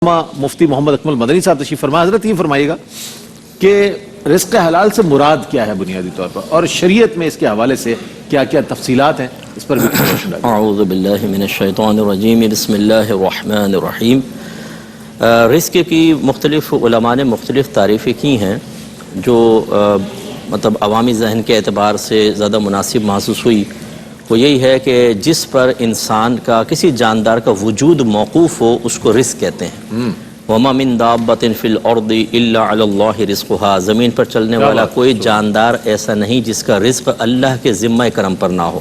مفتی محمد اکمل مدنی صاحب تشریف فرما. حضرت یہ فرمائیے گا کہ رزق حلال سے مراد کیا ہے بنیادی طور پر، اور شریعت میں اس کے حوالے سے کیا کیا تفصیلات ہیں، اس پر بھی روشن ڈالیں. اعوذ باللہ من الشیطان الرجیم، بسم اللہ الرحمن الرحیم. رزق کی مختلف علماء نے مختلف تعریفیں کی ہیں جو مطلب عوامی ذہن کے اعتبار سے زیادہ مناسب محسوس ہوئی. وہ یہی ہے کہ جس پر انسان کا کسی جاندار کا وجود موقوف ہو اس کو رزق کہتے ہیں. وَمَا مِن دَابَّةٍ فِي الْأَرْضِ إِلَّا عَلَى اللَّهِ رِزْقُهَا. زمین پر چلنے والا کوئی جاندار ایسا نہیں جس کا رزق اللہ کے ذمہ کرم پر نہ ہو.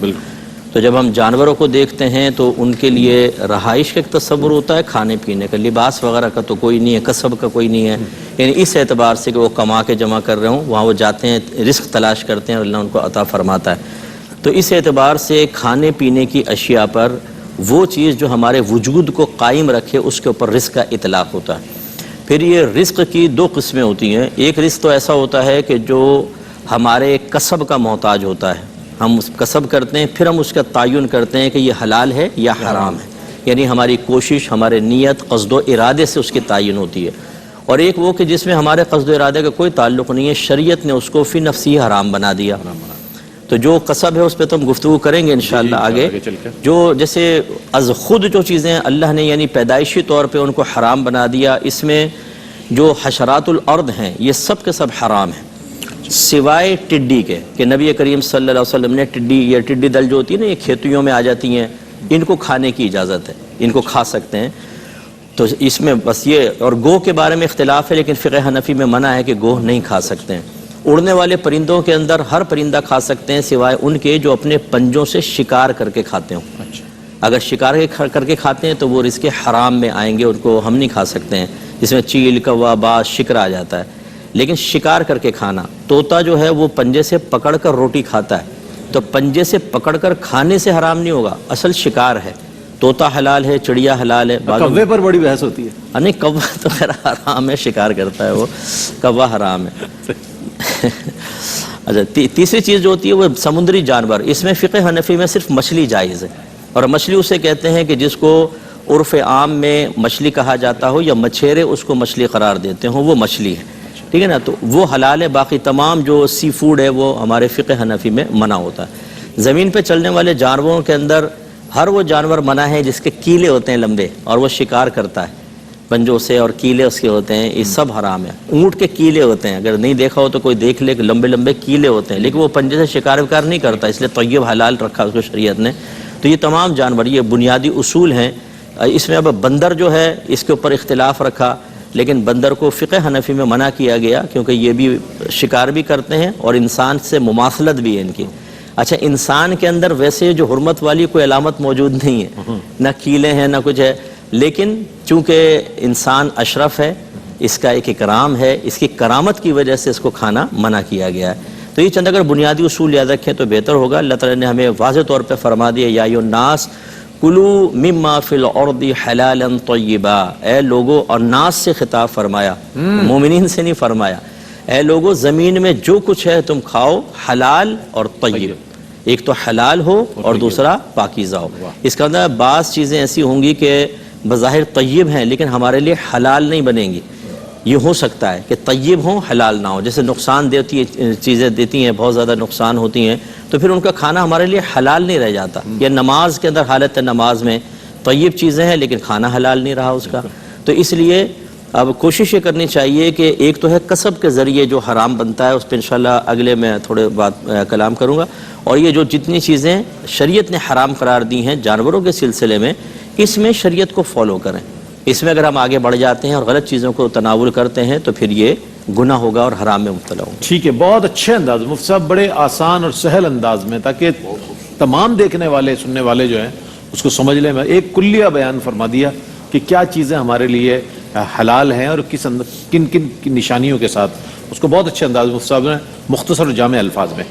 تو جب ہم جانوروں کو دیکھتے ہیں تو ان کے لیے رہائش کا ایک تصور ہوتا ہے، کھانے پینے کا، لباس وغیرہ کا تو کوئی نہیں ہے، کسب کا کوئی نہیں ہے. یعنی اس اعتبار سے کہ وہ کما کے جمع کر رہے ہوں، وہاں وہ جاتے ہیں، رزق تلاش کرتے ہیں اور اللہ ان کو عطا فرماتا ہے. تو اس اعتبار سے کھانے پینے کی اشیاء پر وہ چیز جو ہمارے وجود کو قائم رکھے اس کے اوپر رزق کا اطلاق ہوتا ہے. پھر یہ رزق کی دو قسمیں ہوتی ہیں. ایک رزق تو ایسا ہوتا ہے کہ جو ہمارے کسب کا محتاج ہوتا ہے، ہم اس کسب کرتے ہیں، پھر ہم اس کا تعین کرتے ہیں کہ یہ حلال ہے یا حرام ہے. یعنی ہماری کوشش، ہمارے نیت، قصد و ارادے سے اس کی تعین ہوتی ہے. اور ایک وہ کہ جس میں ہمارے قصد و ارادے کا کوئی تعلق نہیں ہے، شریعت نے اس کو فی نفسی حرام بنا دیا. تو جو قصب ہے اس پہ تو ہم گفتگو کریں گے انشاءاللہ آگے. جو جیسے از خود جو چیزیں اللہ نے یعنی پیدائشی طور پہ ان کو حرام بنا دیا، اس میں جو حشرات الارض ہیں یہ سب کے سب حرام ہیں سوائے ٹڈی کے، کہ نبی کریم صلی اللہ علیہ وسلم نے ٹڈی دل جو ہوتی ہے نا، یہ کھیتیوں میں آ جاتی ہیں، ان کو کھانے کی اجازت ہے، ان کو کھا سکتے ہیں. تو اس میں بس یہ، اور گوہ کے بارے میں اختلاف ہے لیکن فقہ حنفی میں منع ہے کہ گوہ نہیں کھا سکتے ہیں. اڑنے والے پرندوں کے اندر ہر پرندہ کھا سکتے ہیں سوائے ان کے جو اپنے پنجوں سے شکار کر کے کھاتے ہوں. اگر شکار کر کے کھاتے ہیں تو وہ رزق حرام میں آئیں گے، ان کو ہم نہیں کھا سکتے ہیں. جس میں چیل، کوا، باز، شکر آ جاتا ہے. لیکن شکار کر کے کھانا، طوطا جو ہے وہ پنجے سے پکڑ کر روٹی کھاتا ہے، تو پنجے سے پکڑ کر کھانے سے حرام نہیں ہوگا، اصل شکار ہے. طوطا حلال ہے، چڑیا حلال ہے. کوے پر بڑی بحث ہوتی ہے. نہیں، کوا تو خیر حرام ہے، شکار کرتا ہے وہ، کوا حرام ہے. اچھا، تیسری چیز جو ہوتی ہے وہ سمندری جانور. اس میں فقہ حنفی میں صرف مچھلی جائز ہے، اور مچھلی اسے کہتے ہیں کہ جس کو عرف عام میں مچھلی کہا جاتا ہو یا مچھیرے اس کو مچھلی قرار دیتے ہوں، وہ مچھلی ہے. ٹھیک ہے نا، تو وہ حلال ہے. باقی تمام جو سی فوڈ ہے وہ ہمارے فقہ حنفی میں منع ہوتا ہے. زمین پہ چلنے والے جانوروں کے اندر ہر وہ جانور منع ہے جس کے کیلے ہوتے ہیں لمبے اور وہ شکار کرتا ہے پنجوں سے، اور کیلے اس کے ہوتے ہیں، یہ سب حرام ہے. اونٹ کے کیلے ہوتے ہیں، اگر نہیں دیکھا ہو تو کوئی دیکھ لے کہ لمبے لمبے کیلے ہوتے ہیں، لیکن وہ پنجے سے شکار وکار نہیں کرتا، اس لیے طیب حلال رکھا اس کو شریعت نے. تو یہ تمام جانور یہ بنیادی اصول ہیں. اس میں اب بندر جو ہے اس کے اوپر اختلاف رکھا، لیکن بندر کو فقہ حنفی میں منع کیا گیا کیونکہ یہ بھی شکار بھی کرتے ہیں اور انسان سے مماثلت بھی ہے ان کی. اچھا، انسان کے اندر ویسے جو حرمت والی کوئی علامت موجود نہیں ہے، نہ کیلے ہیں نہ کچھ ہے، لیکن چونکہ انسان اشرف ہے، اس کا ایک اکرام ہے، اس کی کرامت کی وجہ سے اس کو کھانا منع کیا گیا ہے. تو یہ چند اگر بنیادی اصول یاد رکھیں تو بہتر ہوگا. اللہ تعالیٰ نے ہمیں واضح طور پہ فرما دیا، یا ایھا الناس کلوا مما فی الارض حلالا طیبا. اے لوگو، اور ناس سے خطاب فرمایا، مومنین سے نہیں فرمایا. اے لوگو، زمین میں جو کچھ ہے تم کھاؤ، حلال اور طیب. ایک تو حلال ہو اور دوسرا پاکیزہ ہو. اس کا اندر بعض چیزیں ایسی ہوں گی کہ بظاہر طیب ہیں لیکن ہمارے لیے حلال نہیں بنیں گی. یہ ہو سکتا ہے کہ طیب ہوں حلال نہ ہو. جیسے نقصان دیتی چیزیں دیتی ہیں، بہت زیادہ نقصان ہوتی ہیں، تو پھر ان کا کھانا ہمارے لیے حلال نہیں رہ جاتا. یا نماز کے اندر حالت نماز میں طیب چیزیں ہیں لیکن کھانا حلال نہیں رہا اس کا. تو اس لیے اب کوشش یہ کرنی چاہیے کہ ایک تو ہے کسب کے ذریعے جو حرام بنتا ہے، اس پہ انشاءاللہ اگلے میں تھوڑے بات کلام کروں گا. اور یہ جو جتنی چیزیں شریعت نے حرام قرار دی ہیں جانوروں کے سلسلے میں، اس میں شریعت کو فالو کریں. اس میں اگر ہم آگے بڑھ جاتے ہیں اور غلط چیزوں کو تناول کرتے ہیں تو پھر یہ گناہ ہوگا اور حرام میں مبتلا ہوگا. ٹھیک ہے، بہت اچھے انداز مفتی صاحب، بڑے آسان اور سہل انداز میں، تاکہ تمام دیکھنے والے سننے والے جو ہیں اس کو سمجھ لیں. میں ایک کلیہ بیان فرما دیا کہ کیا چیزیں ہمارے لیے حلال ہیں اور کن کن نشانیوں کے ساتھ. اس کو بہت اچھے انداز مفتی صاحب نے مختصر و جامع الفاظ میں